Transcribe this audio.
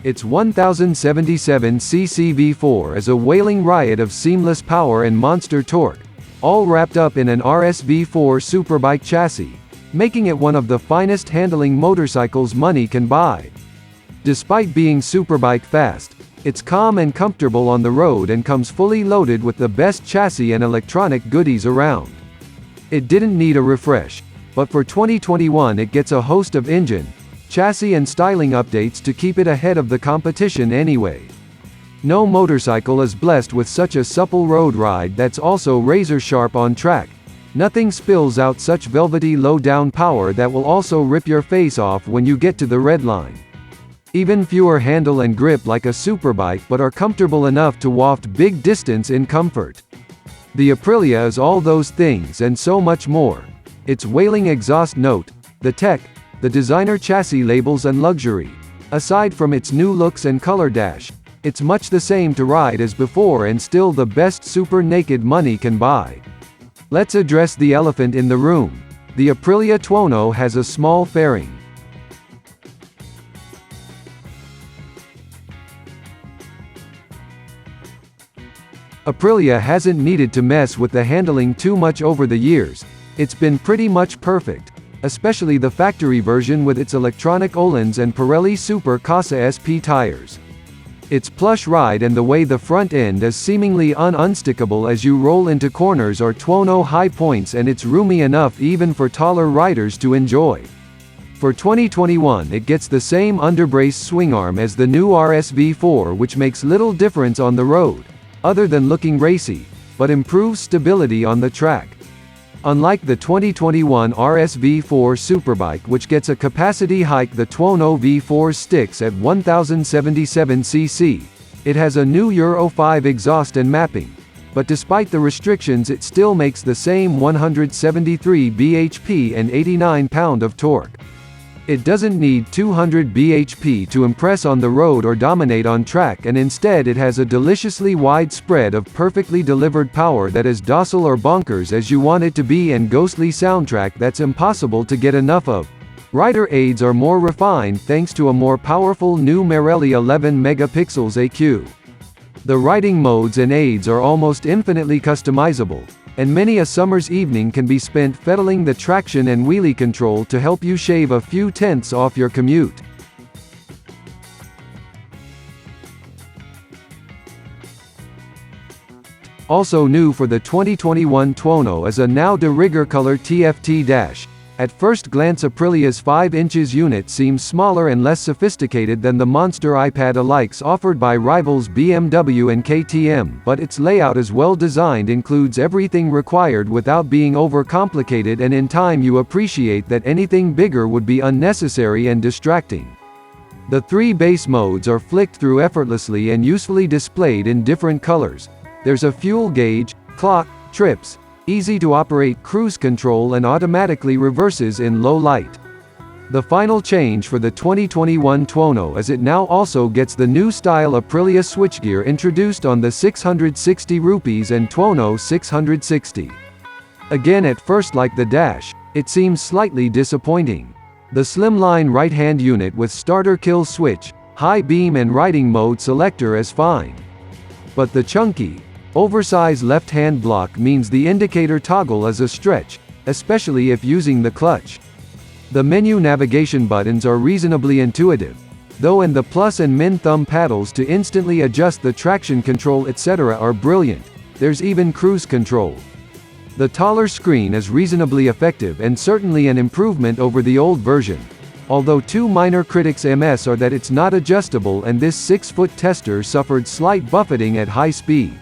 Its 1077cc V4 is a wailing riot of seamless power and monster torque, all wrapped up in an RS-V4 superbike chassis, making it one of the finest handling motorcycles money can buy. Despite being superbike fast, it's calm and comfortable on the road and comes fully loaded with the best chassis and electronic goodies around. It didn't need a refresh, but for 2021 it gets a host of engine, chassis and styling updates to keep it ahead of the competition anyway. No motorcycle is blessed with such a supple road ride that's also razor sharp on track. Nothing spills out such velvety low-down power that will also rip your face off when you get to the red line. Even fewer handle and grip like a superbike but are comfortable enough to waft big distance in comfort. The Aprilia is all those things and so much more. Its wailing exhaust note, the tech, the designer chassis labels and luxury. Aside from its new looks and color dash, it's much the same to ride as before and still the best super naked money can buy. Let's address the elephant in the room. The Aprilia Tuono has a small fairing. Aprilia hasn't needed to mess with the handling too much over the years. It's been pretty much perfect, especially the factory version with its electronic Öhlins and Pirelli Super Casa SP tires. Its plush ride and the way the front end is seemingly unstickable as you roll into corners are Tuono high points, and it's roomy enough even for taller riders to enjoy. For 2021 it gets the same underbrace swingarm as the new RS-V4, which makes little difference on the road, other than looking racy, but improves stability on the track. Unlike the 2021 RS-V4 Superbike, which gets a capacity hike, the Tuono V4 sticks at 1077cc. It has a new Euro 5 exhaust and mapping, but despite the restrictions it still makes the same 173 bhp and 89 pound of torque. It doesn't need 200 bhp to impress on the road or dominate on track, and instead it has a deliciously wide spread of perfectly delivered power that is docile or bonkers as you want it to be, and ghostly soundtrack that's impossible to get enough of. Rider aids are more refined thanks to a more powerful new Marelli 11 megapixels EQ. The riding modes and aids are almost infinitely customizable, and many a summer's evening can be spent fiddling the traction and wheelie control to help you shave a few tenths off your commute. Also new for the 2021 Tuono is a now de rigueur color TFT dash. At first glance Aprilia's 5 inches unit seems smaller and less sophisticated than the monster iPad alikes offered by rivals BMW and KTM, but its layout is well designed, includes everything required without being overcomplicated, and in time you appreciate that anything bigger would be unnecessary and distracting. The 3 base modes are flicked through effortlessly and usefully displayed in different colors. There's a fuel gauge, clock, trips, easy to operate cruise control, and automatically reverses in low light. The final change for the 2021 Tuono is it now also gets the new style Aprilia switchgear introduced on the 660 rupees and Tuono 660. Again, at first, like the dash, it seems slightly disappointing. The slimline right-hand unit with starter kill switch, high beam and riding mode selector is fine. But the chunky, oversized left-hand block means the indicator toggle is a stretch, especially if using the clutch. The menu navigation buttons are reasonably intuitive, though, and the plus and min thumb paddles to instantly adjust the traction control etc. are brilliant. There's even cruise control. The taller screen is reasonably effective and certainly an improvement over the old version, although 2 minor critics are that it's not adjustable and this 6-foot tester suffered slight buffeting at high speed.